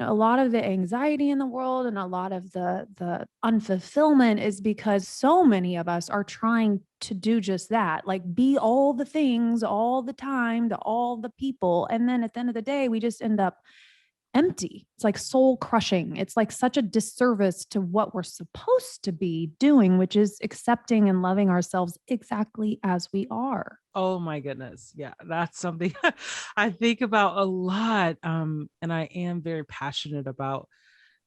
a lot of the anxiety in the world and a lot of the unfulfillment is because so many of us are trying to do just that, like be all the things all the time to all the people. And then at the end of the day, we just end up empty. It's like soul crushing. It's like such a disservice to what we're supposed to be doing, which is accepting and loving ourselves exactly as we are. Oh my goodness. Yeah, that's something I think about a lot. And I am very passionate about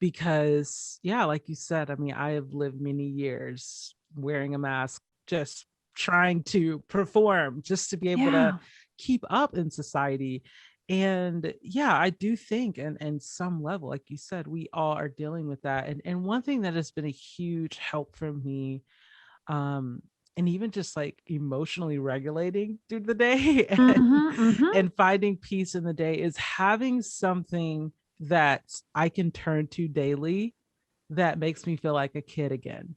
because, yeah, like you said, I mean, I have lived many years wearing a mask, just trying to perform, just to be able to Yeah. keep up in society. And yeah, I do think, and some level, like you said, we all are dealing with that. And one thing that has been a huge help for me, um, and even just like emotionally regulating through the day Mm-hmm, mm-hmm. and finding peace in the day is having something that I can turn to daily that makes me feel like a kid again.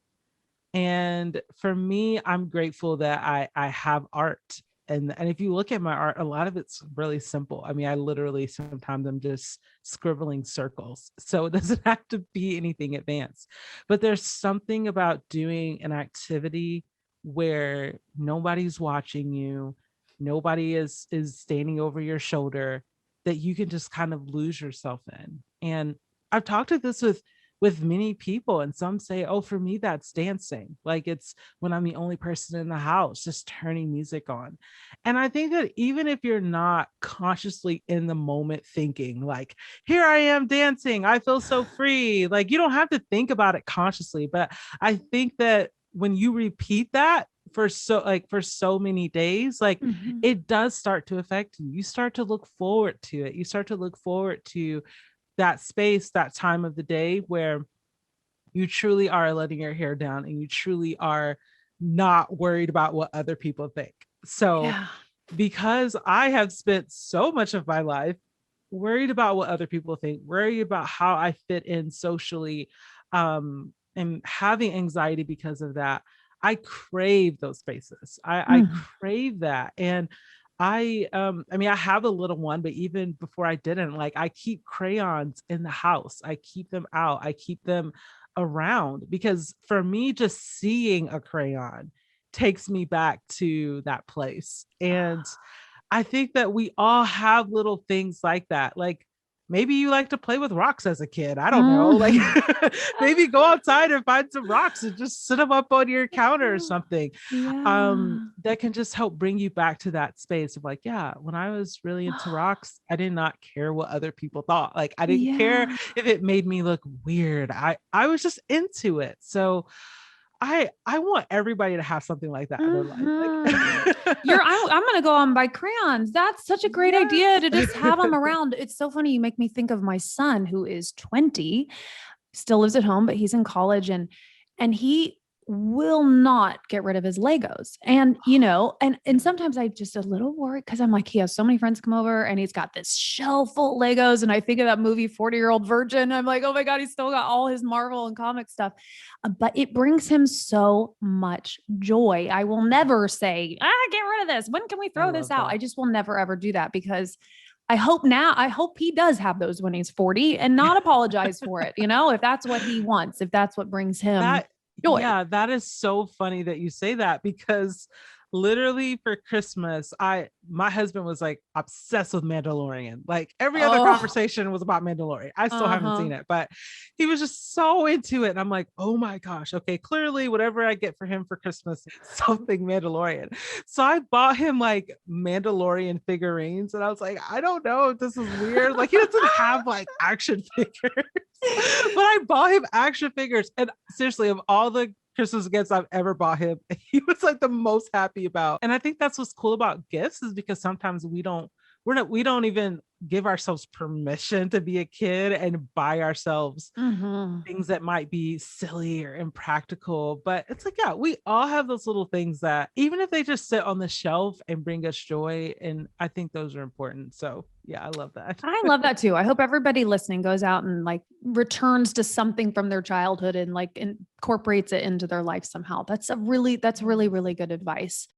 And for me, I'm grateful that I have art. And if you look at my art, a lot of it's really simple. I mean, I literally sometimes I'm just scribbling circles. So it doesn't have to be anything advanced. But there's something about doing an activity where nobody's watching you, nobody is standing over your shoulder, that you can just kind of lose yourself in. And I've talked to this with many people, and some say, oh, for me that's dancing, like it's when I'm the only person in the house just turning music on. And I think that even if you're not consciously in the moment thinking like, here I am dancing, I feel so free, like you don't have to think about it consciously, but I think that when you repeat that for so many days, like Mm-hmm. it does start to affect you. You start to look forward to it. You start to look forward to that space, that time of the day where you truly are letting your hair down and you truly are not worried about what other people think. So, Yeah. because I have spent so much of my life worried about what other people think, worried about how I fit in socially, and having anxiety because of that, I crave those spaces. I Mm. crave that. And I mean, I have a little one, but even before I didn't, like I keep crayons in the house. I keep them out. I keep them around because for me, just seeing a crayon takes me back to that place. And I think that we all have little things like that. Like maybe you like to play with rocks as a kid. I don't know. Like Mm. maybe go outside and find some rocks and just sit them up on your counter or something. Yeah. That can just help bring you back to that space of like, yeah, when I was really into rocks, I did not care what other people thought. Like I didn't care Yeah. if it made me look weird. I was just into it. So I want everybody to have something like that in their life. Mhm. Like I'm gonna go out and buy crayons. That's such a great idea yes. to just have them around. It's so funny. You make me think of my son who is 20, still lives at home, but he's in college, and he will not get rid of his Legos. And and sometimes I just a little worried because I'm like, he has so many friends come over and he's got this shelf full of Legos. And I think of that movie 40-Year-Old Virgin. I'm like, oh my God, he's still got all his Marvel and comic stuff. But it brings him so much joy. I will never say, get rid of this. When can we I throw this love out? that. I just will never ever do that because I hope he does have those when he's 40 and not apologize for it, if that's what he wants, if that's what brings him That joy. yeah, that is so funny that you say that because literally for Christmas, my husband was like obsessed with Mandalorian. Like every other Oh, conversation was about Mandalorian. I still haven't uh-huh. seen it, but he was just so into it. And I'm like, oh my gosh, okay, clearly whatever I get for him for Christmas is something Mandalorian. So I bought him like Mandalorian figurines, and I was like, I don't know if this is weird. Like he doesn't have like action figures. But I bought him action figures. And seriously, of all the Christmas gifts I've ever bought him, he was like the most happy about. And I think that's what's cool about gifts is because sometimes we don't even give ourselves permission to be a kid and buy ourselves Mhm. things that might be silly or impractical. But it's like, yeah, we all have those little things that even if they just sit on the shelf and bring us joy. And I think those are important. So yeah, I love that. I love that too. I hope everybody listening goes out and like returns to something from their childhood and like incorporates it into their life somehow. That's really, really good advice.